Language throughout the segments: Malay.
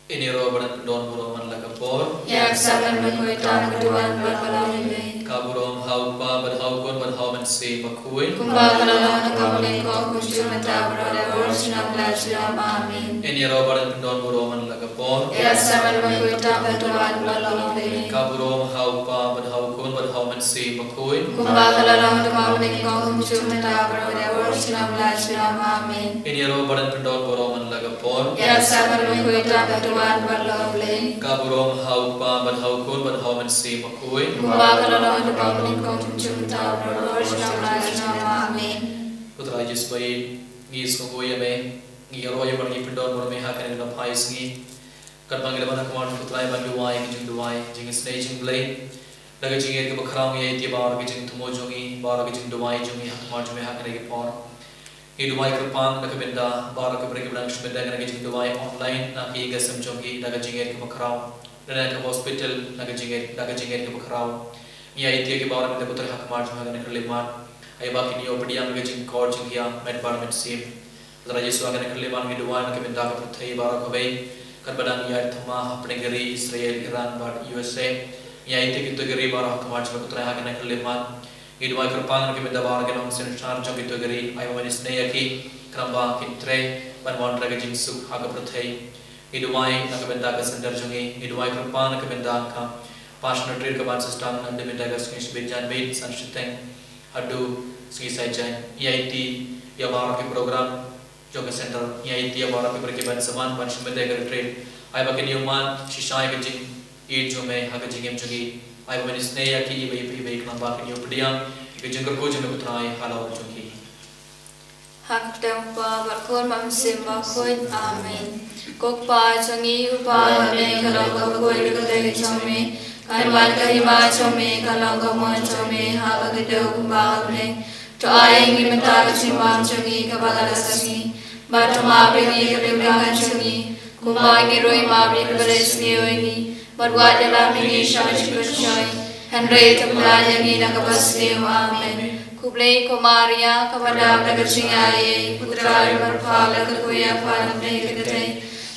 Ini roban don buroman lakapor. Yak saban berkuitan keduan berbaloi. Kaburom haupa berhaukon berhauman si makui. Kumba kalalawan kamuling ko kusyul mata berada ursinam lajram amin. Ini roban don buroman lakapor. Yak saban berkuitan keduan berbaloi. Kaburom haupa berhaukon berhauman si makui. Kumba kalalawan kamuling ko kusyul mata berada ursinam lajram amin. Ini roban don buroman lakapor. Yak saban berkuitan keduan berbaloi. Kaburom haupa berhaukon berhauman si makui. Kumba kalalawan kamuling ko kusyul mata berada ursinam lajram amin. Putra Yesus bayi ngis ngogoya me ngiro ya barngi pendon borme hakan na phais ngi kan bangila bana kwan putra ya bandu wai jing duwai jing snei jing blai daga jing ke bakhram ye ti bar ke jing thumo jongi bar ke jing duwai jongi hatmar jme hakan ke por e duwai krpang daga benda bar ke breke bran shbenda ke jing duwai online na ki gasam jongi daga jing ke bakhram dana ke hospital daga jing ke bakhram ya iti ke bar ke putra hatmar jme hakan ke limar ay baki niyo padiang gajing kor jingya med parliament sim zara Yesu akan kerleman hiduan ke benda ke putai barak kabai kan badang ya thama apne gari Israel Iran bar USA ya ite kitu gari barak kamar jba putra akan kerleman hiduan kerpang ke benda barak ke long sen char jong kitu gari ay manis ne yaki kramba kitre banwan raga jing suk aga putai hiduan na ke benda ke sendar jongi hiduan kerpang ke benda ka passion trade ke ban sistem na de benda ke skin bejan bait sanshiteng adu segi saja IIT ya barak ke program juga center IIT ya barak ke berkeban zaman ban shumbede ke train ai bakin yuman shisha ke jing e jo me ha ke jingem jogi ai ban isne ya ki ibe klamba ke yo pediam ke jingger ko jing utrai halau jogi hak tempa berkon mamsim bakoi amin kokpa changi upa ne kalau koi ke chome kan ban kai ma chome kalau gamon chome ha ke de umba ne to ai ngi menta chimam changi ka bala sasi batma beni ke bemang changi kuma ngi roi ma bi ke resni oini barwa dala mi shash kushai henry tamla ngi na ka basne amen kublei kumaria kabada nagacingaye putra marpala kuya pala ne ke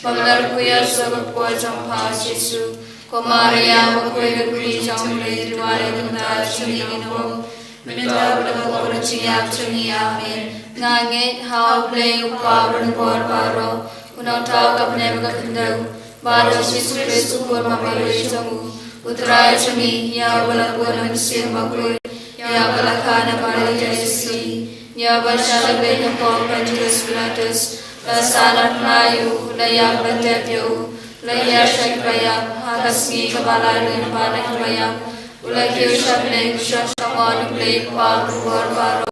Pagdar kuya sabab ko jampa Yesu kumaria kuya kuri jamle duare dunda chini no minta berdoa berciap chini amin ngange hau play upawan por baro unata kapne bagandau baro Yesu Kristus por mamalo jamu utra chini ya bala bolan sim bagoi ya bala kana pare Yesu ya bashala be ko Pontius Pilatus salat layu layak bertepyu layak syakaya hakasmi kepala dan panak layak ulaki usapne kushasawan ulai kuar baro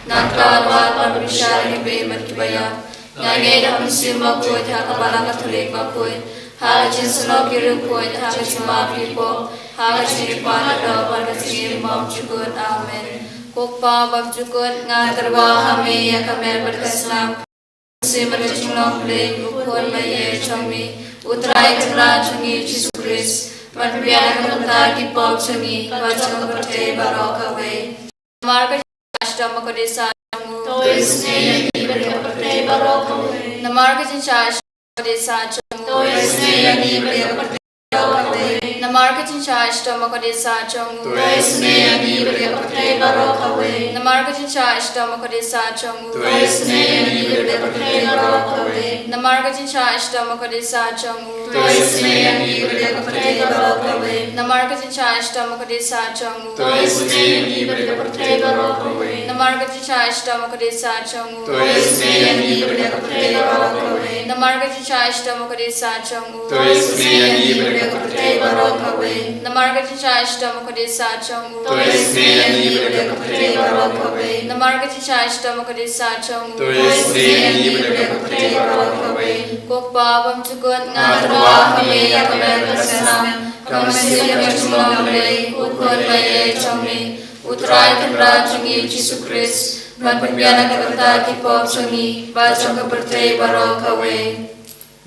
nakal wal berbishar ibe merkibaya ngange dam sima kuat hakabala katulik bakui halajin senok kiru kuat hakasma pipo halajin pana do balkasir mam cukut amen kokpa bab cukut ngaterwa hame yakamer berkaslam Simmer chunglong play ukon maye chami utrai kra chungi Jesus Christ matbiana kanta ki pop chungi vachang pate baroka we marka ashtam ko desa chamu to isne yaki pate baroka we namarka chinchash ko desa chamu to isne yaki pate baroka we namarka chinchash tam ko desa chamu to isne yaki pate baroka we namarka chinchash tam ko desa chamu to isne yaki Namarga chinchash tama ko desa changu to isne yangi berde pate baroka we Namarga chinchash tama ko desa changu to isne yangi berde pate baroka we Namarga chinchash tama ko desa changu to isne yangi berde pate baroka we Namarga chinchash tama ko desa changu to isne yangi berde pate baroka we Namarga chinchash tama ko desa changu to isne yangi berde pate baroka we Namarga chinchash tama ko desa changu to isne yangi berde pate baroka we kokpa bam chukut ngadwa hame yakamer kasam kamasi yachulong le ukon maye chami utrai kandra chungi Jesus Christ matbiana kata ki pop chungi bachang kaperte baroka we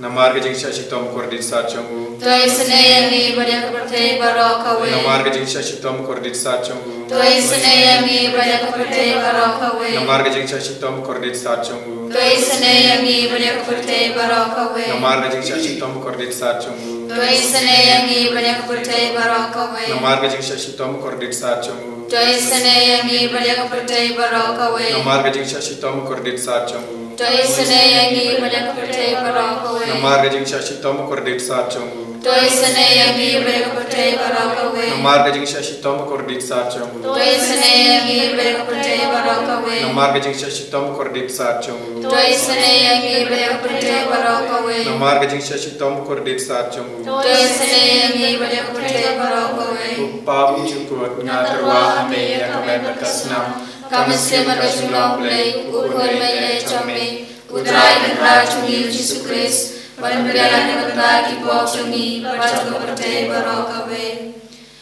Namar ke jingsa shitom kordit sa chungu to isne yangi badya kaperte baroka we Namar ke jingsa shitom kordit sa chungu to isne yangi badya kaperte baroka we Namar ke jingsa shitom kordit sa chungu Toi seneyangi banyak percaya barakawe. Namarga jing shashitam kordit sat chungu. Toi seneyangi banyak percaya barakawe. Namarga jing shashitam kordit sat chungu. Toi seneyangi banyak percaya barakawe. Namarga jing shashitam kordit sat chungu. Toi seneyangi banyak percaya barakawe. Namarga jing shashitam kordit sat chungu. Toi seneyangi banyak percaya barakawe. Namarga jing shashitam kordit sat chungu. Toi seneyangi banyak percaya barakawe. Namarga jing shashitam kordit sat chungu. Toi seneyangi banyak percaya barakawe. Namarga jing shashitam kordit sat chungu. Toi seneyangi banyak percaya barakawe. Upam chukut ngaterwa hame yakame berkasnam. Kami selamat berjuang play, ukur maya cami, utrai dan racuni Yesus Kristus, penbiaran dan bagi pokcungi, baca percaya barakawe.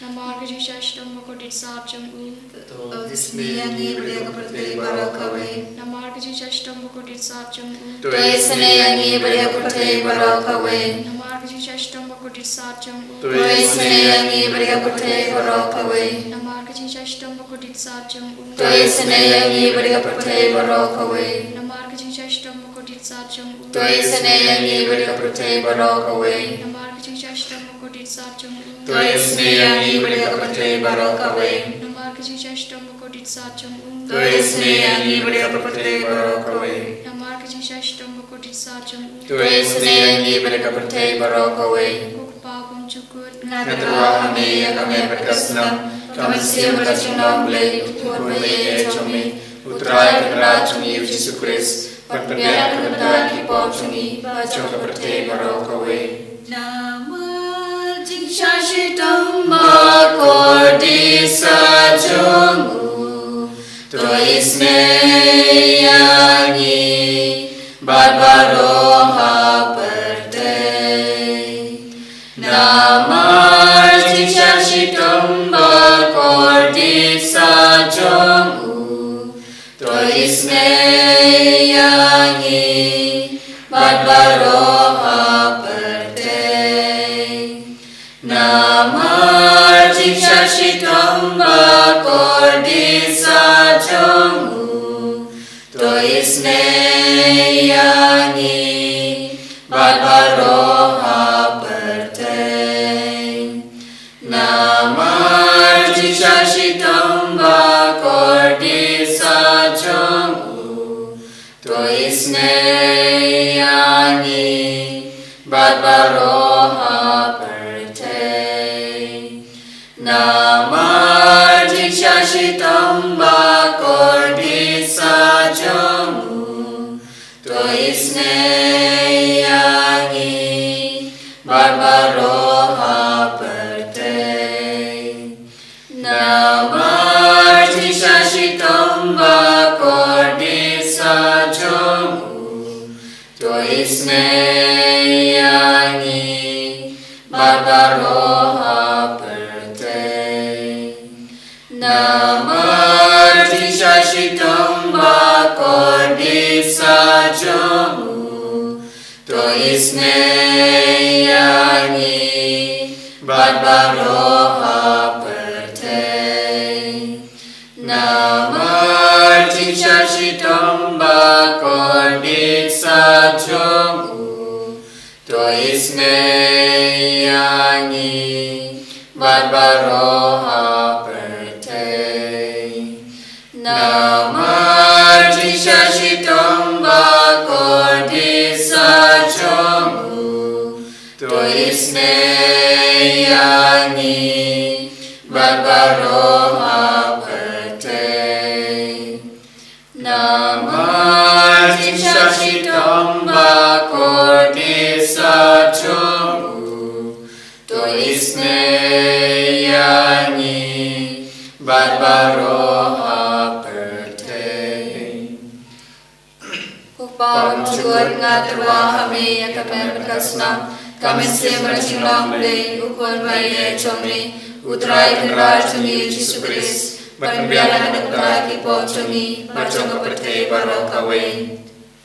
Namarga Jishashtam Makodit Sarjungu. Seneyangi banyak percaya barakawe. Namarga Jishashtam Makodit Sarjungu. Toi seneyangi banyak percaya barakawe. Namarga Jishashtam Makodit Sarjungu. Toi seneyangi banyak percaya barakawe. Namarga Jishashtam Makodit Sarjungu. Toi seneyangi banyak percaya barakawe. Namarga Jishashtam Makodit Sarjungu. Toi seneyangi banyak percaya barakawe. Namarga Jishashtam Makodit Sarjungu. Toi seneyangi banyak percaya barakawe. Namarga Jishashtam Makodit Sarjungu. Toi seneyangi banyak percaya barakawe. Namarga Jishashtam Makodit Sarjungu. Toi seneyangi banyak percaya barakawe. Kukpagum Chukut. Ngaterwa hame yakame berkasnam, kami selamat berjuang play, ukur maya cami, utrai dan racuni Yesus Kristus, penbiaran dan bagi pokcungi, baca percaya barakawe. Nama Jingshashitam Makodisa Chungu, Toi seneyangi barbaroha pertei. Nama Jingshashitam Makodisa Chungu, Toi seneyangi barbaroha pertei. Nama Jingshashitam Makodisa Chungu, Toi seneyangi barbaroha pertei. Nama Jingshashitam Makodisa Chungu, Toi seneyangi barbaroha pertei. Nama Jingshashitam Makodisa Chungu, Toi seneyangi barbaroha pertei. Nama Jingshashitam Makodisa Chungu, Toi seneyangi barbaroha pertei. Nama Jingshashitam Makodisa Chungu, Toi seneyangi barbaroha pertei. Nama Jingshashitam Makodisa Chungu, Toi seneyangi barbaroha pertei. Nama Jingshashitam Makodisa Chungu, Toi seneyangi barbaroha pertei. Nama Jingshashitam Makodisa Chungu, Toi seneyangi barbaroha pertei. Upam chukut ngaterwa hame yakame berkasnam, kami selamat berjuang play, ukur maya cami, utrai dan racuni Yesus Kristus, penbiaran dan bagi pokcungi, baca percaya barakawe.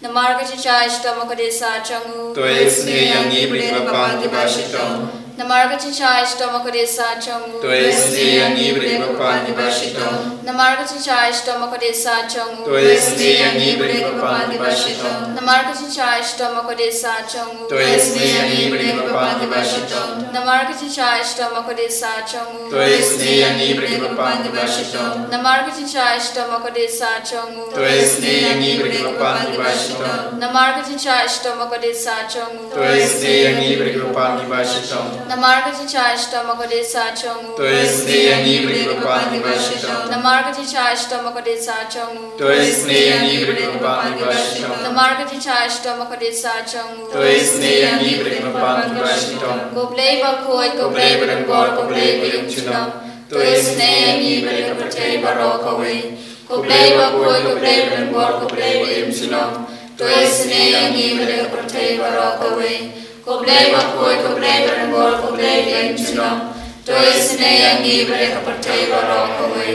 Namarga Jishashtam Makodisa Chungu, Toi seneyangi beribabang di bashitam. Namarga chichai stoma kodesa chongu. Tu esti yang ibrik bapa di basito. Namarga chichai stoma kodesa chongu. Tu esti yang ibrik bapa di basito. Namarga chichai stoma kodesa chongu. Tu esti yang ibrik bapa di basito. Namarga chichai stoma kodesa chongu. Tu esti yang ibrik bapa di basito. Namarga chichai stoma kodesa chongu. Tu esti yang ibrik bapa di basito. Namarga chichai stoma kodesa chongu. Tu esti yang ibrik bapa di basito. Namarga chichai stoma kodesa chongu. Tu esti yang ibrik bapa di basito. Namarga chichai stoma kodesa chongu. Tu esti yang ibrik bapa di basito. Namarga chichai stoma kodesa chongu. Tu esti yang ibrik bapa di basito. Koblei bakoi koblei berengkor koblei bium chunam. Tu isne yang ibrik percaya barokawi. Koblei bakoi koblei berengkor koblei bium chunam. Tu isne yang ibrik percaya barokawi. Koblei bakoi koblei berengkor koblei bium chunam. Tu isne yang ibrik percaya barokawi.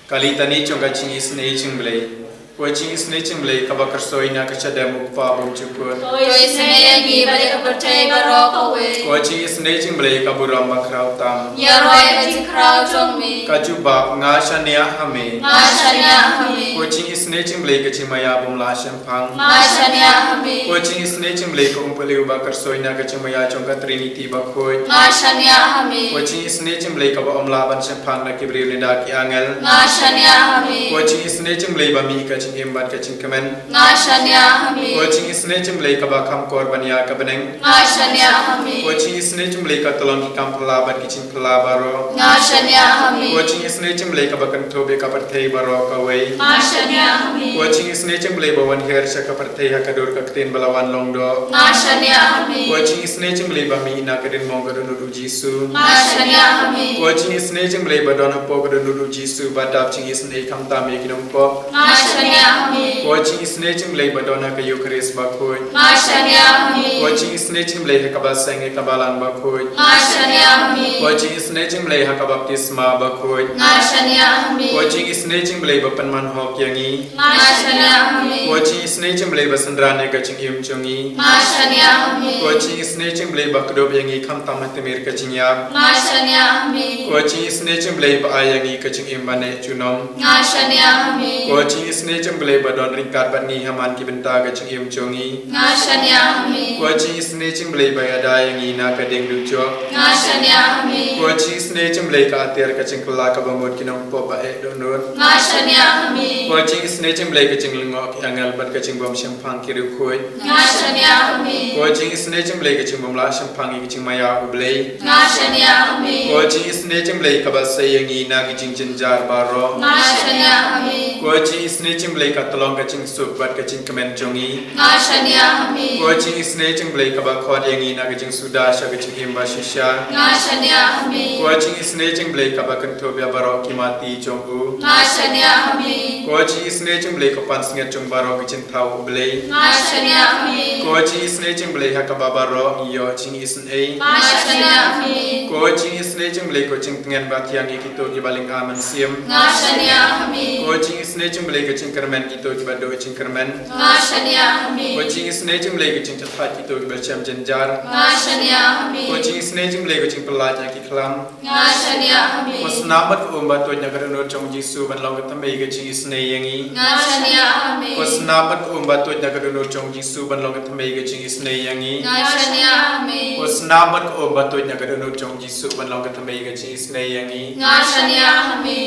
Kali tani chonga ching isne chingblei. Kucing isne chingblei kabakar soina kachadam ukpa bumchukut. Tu isne yang ibrik percaya barokawi. Kucing isne chingblei kaburam bakrau tam. Yaroi kajikrau chongmi. Kajubak ngashania hame. Ngashania hami. Kucing isne chingblei kachimaya bumla shampang. Ngashania hami. Kucing isne chingblei kumpuli bakar soina kachimaya chonga trinity bakhoi. Ngashania hami. Kucing isne chingblei kaba omla ban shampang na kibri linda ki angel. Ngashania hami. Kucing isne chingblei bami kaching imbat kaching kemen. Ngashania hami. Kucing isne chingblei kaba kam korbania kabeneng. Ngashania hami. Kucing isne chingblei ka tolong ki kam pelabat kicing pelabaro. Ngashania hami. Kucing isne chingblei kaba kan tobe ka perthei baro kawai. Ngashania hami. Kucing isne chingblei bawan her sha ka perthei ha kadur ka ktin balawan longdo. Ngashania hami. Kucing isne chingblei bami ina kadin mongga nudu jisu. Ngashania hami. Kucing isne chingblei badona po ka nudu jisu badap ching isne kam tam ye kinom po. Ngashania hami. Kucing isne chingblei badona ka yukaris bakhoi. Ngashania hami. Kucing isne chingblei ha ka baseng ka balan bakhoi. Ngashania hami. Kucing isne chingblei ha ka baptisma bakhoi. Ngashania hami. Kucing isne chingblei bapan man hok yangi. Ngashania hami. Kucing isne chingblei basandrane ka ching im chungi. Ngashania hami. Kucing isne chingblei bakdob yangi kham tam hatimir ka ching yak. Ngashania hami. Kucing isne chingblei ba ayangi ka ching im bane chunom. Ngashania hami. Kucing isne chingblei badon ringkat bani haman ki benta ka ching im chungi. Ngashania hami. Kucing isne chingblei ba yada yangi na ka ding lucho. Ngashania hami. Kucing isne chingblei ka atir ka ching kala ka bamut kinom po ba e donut. Ngashania hami. Kucing isne chingblei ka ching lingok angal bat ka ching bom shampang ki rukhoi. Ngashania hami. Kucing isne chingblei ka ching bom la shampang ki ching maya ublei. Ngashania hami. Kucing isne chingblei ka ba sayangi na ki ching jinjar baro. Ngashania hami. Kucing isne chingblei ka tolong ka ching sup bat ka ching kemen chongi. Ngashania hami. Kucing isne chingblei ka ba khod yangi na ka ching suda sha ka ching himba shisha. Ngashania hami. Kucing isne chingblei ka ba kan thobya baro ki mati chongu. Ngashania hami. Kucing isne chingblei ka pan singet chong baro ki ching thau ublei. Ngashania hami. Kucing isne chingblei ha ka ba baro yo ching isne. Ngashania hami. Kucing isne chingblei ko ching tengen ba thiang ki to ki baling aman siam. Ngashania hami. Kucing isne chingblei ka ching kermen ki to ki ba do ching kermen. Ngashania hami. Kucing isne chingblei ka ching chathat ki to ki ba cham jenjar. Ngashania hami. Kucing isne chingblei ka ching pelaja ki khlam. Ngashania hami. Wasnamat ko ba to nya ka no chong jisu ban long ka tamei ka ching isne yangi. Ngashania hami. Wasnamat ko ba to nya ka no chong jisu ban long ka tamei ka ching isne yangi. Ngashania hami. Wasnamat ko ba to nya ka no chong jisu ban long ka tamei ka ching isne yangi. Ngashania hami.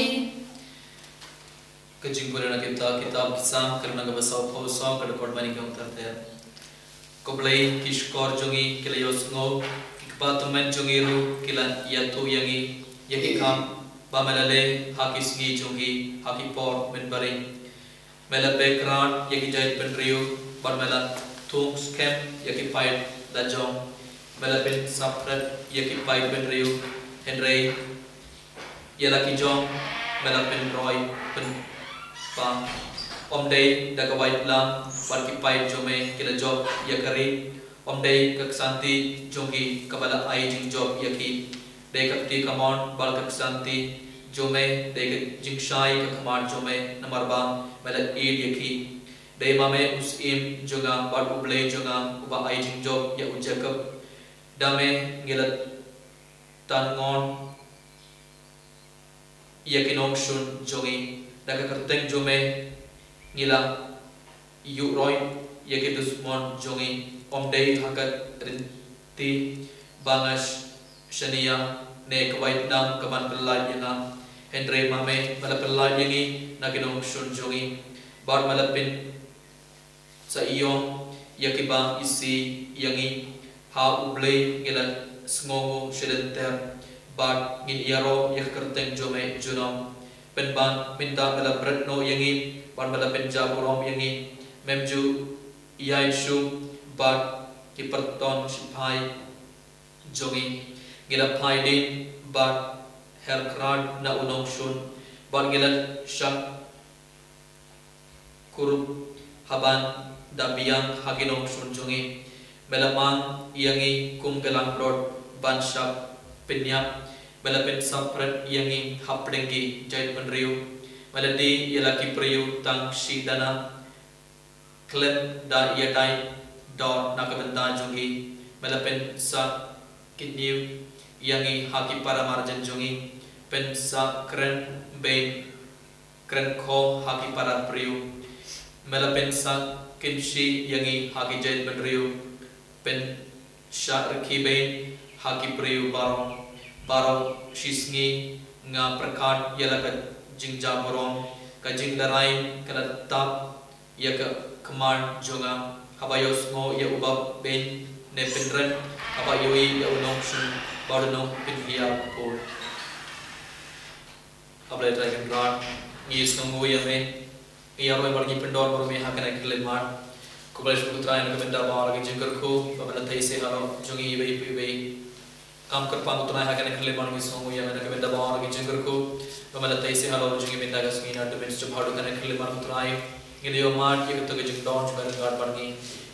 Kejingkuran kita kitab kisah kerana kebasau pausau kedekor bani kau terter. Koblei kishkor jongi kila yosngo kipatumen jongiru kila yatu yangi yakikam bamelale hakisgi jongi hakipor menbari mela background yakijai penriu barmela tung scam yakipait dajong mela pen saprat yakipait penriu henry yalaki jong mela pen roy pen pa om day daga white lam parki pai jome kila job yakari om day kaksanti jongi kabala ai jing job yaki day kakti kamon bal kaksanti jome day jingshai kamar jome namar ba mala aid yaki day mame us im jonga bal uble jonga uba ai jing job ya ujakab dame ngilat tan ngon yakinong shun jongi daga kerteng jome ngila yu roy yakidus mon jongi om dei hakat rinti bangas shania ne kawait nam kaman pelai yana Henry mame malapelai yangi naginong shun jongi bar malapin sa iyong yakiba isi yangi ha ublay ngila sngongo shedenter bar ngin iaro yakarteng jome junom penban minta malapret no yangi bar malapin jaburom yangi memju iyai shum bar kiperton sipai jongi ngila pai din bar herkrad na unong shun bar ngila syak kurup haban dabiang haginong sunjungi melamang iangi kumgelang rod banshap pinyap melapin sapret iangi hapdengi jait penriu meladi yalaki priu tang shidana klem da yadai dor nakabenta jungi melapin sa kidniu iangi haki para marjan jungi pen sa kren be kren ko haki para priu melapin sa kinshi yangi haki jait benriu pen sha rkibe haki priu barong shisngi nga prakat yalakat jingja borong ka jingdarai kana tap yaka kemar jonga habayos ngo ya ubab ben ne penren habayoi ya unong shun barno pinhia ko ablai dragon guard is ngo yame Iaro yang bagi pendor baru meh akan iklim mar. Kubalis putra yang kebenda bawa lagi jengker ku, bapak nanti seharo jungi ibai kam kerpan putra yang akan iklim mar misong yang mana kebenda bawa lagi jengker ku, bapak nanti seharo jungi benda kasih ina domen sejumlah akan iklim mar putra yang ngeliyo mar yang kita kejeng down juga dengan barni,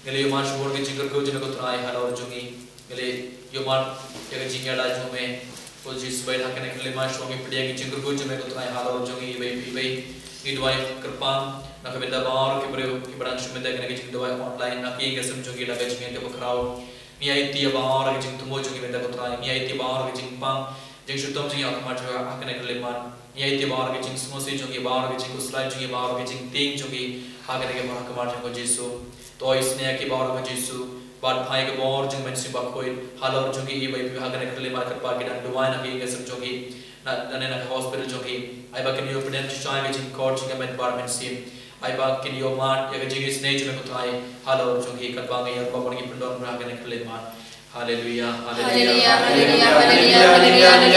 ngeliyo mar syukur ke jengker ku jenak putra yang halo jungi, ngeliyo mar yang kejengnya dah jume, posisi sebaik akan iklim mar suami pria yang jengker ku jenak putra yang halo jungi ibai Idwai kerpang nak kebenda bawa ke beriu ke barang shumenda kena kecing dawai online nak yang kesem jungi dah kecing yang kebakrau niai tiap bawa kecing tumo jungi benda kotrai niai tiap bawa kecing pang jeng syutom jungi aku macam aku kena keleman niai tiap bawa kecing semua si jungi bawa kecing uslai jungi bawa kecing ting jungi aku kena kebarak kemar jungi Yesu toy isnya ke bawa ke Yesu bad bhai ke bawa jungi mensi bakoi halau jungi ibai aku kena keleman kerpa kita dawai nak yang kesem jungi dan nak hospital jungi ai bakin yo peden chai kecing court jungi men barmen sim ai bakin yo mat ya kecing is nature ko thai halau jungi katbang ya bapak ni pendon berakan keleman haleluya haleluya haleluya haleluya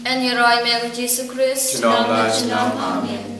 En your roy me Jesus Christ. Shalom la shalom amen.